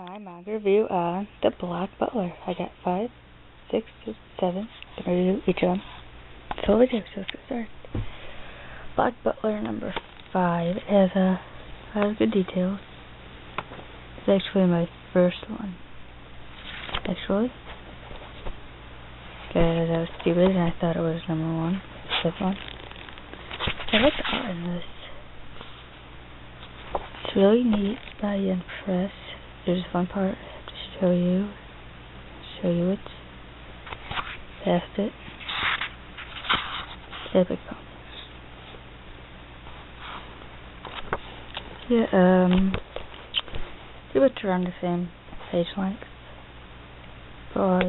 time manga review on The Black Butler. I got 5, 6, 7. I'm going to do each of them. That's all I do, so let's get started. Black Butler number 5 has a lot of good details. It's actually my first one. Actually. Because I was stupid and I thought it was number 1. This one. I like the art in this. It's really neat, by impressed. There's one part to show you it. Past it. Epic. Yeah, pretty much around the same page length. But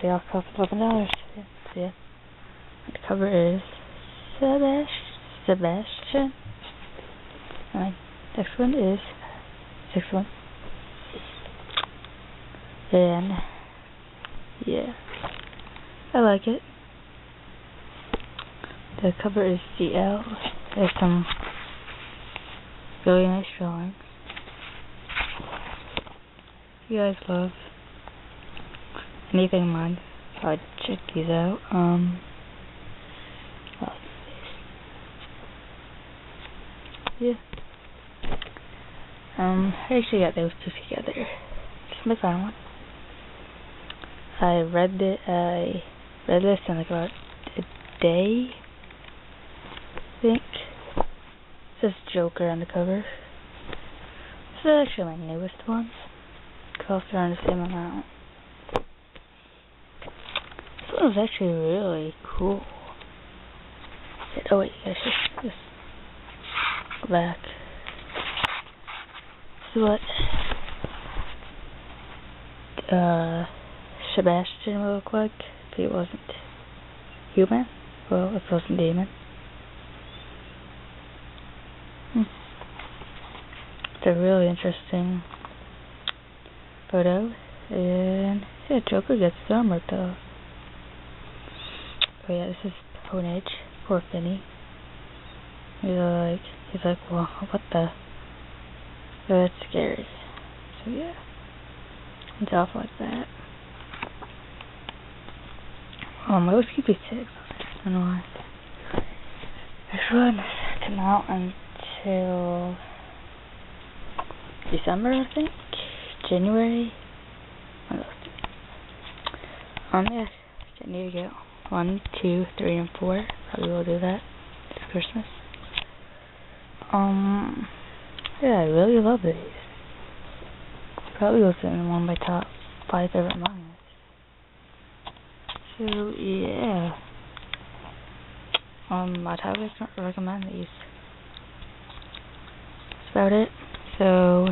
they all cost $11. Yeah. The cover is Sebastian. Next one is 6-1. And yeah, I like it. The cover is CL. There's some really nice drawings. If you guys love anything mine, I'd check these out. Yeah. I actually got those two together. It's my final one. I read this in like about a day, I think. It says Joker on the cover. This is actually my newest one. It costs around the same amount. This one was actually really cool. Oh wait, I should just go back. This is what Sebastian would look like if he wasn't human. Well, if he wasn't demon. It's a really interesting photo. And yeah, Joker gets his arm ripped off. Oh yeah, this is Ponage. Poor Finny. He's like, well, what the? So that's scary. So yeah, it's off like that. I always keep it 6. I don't know why. This one came out until December, I think. January. Yeah, I need to get 1, 2, 3, and 4. Probably will do that this Christmas. Yeah, I really love these. Probably was in one of my top 5 favorite mangas. So yeah, I'd highly recommend these. That's about it. So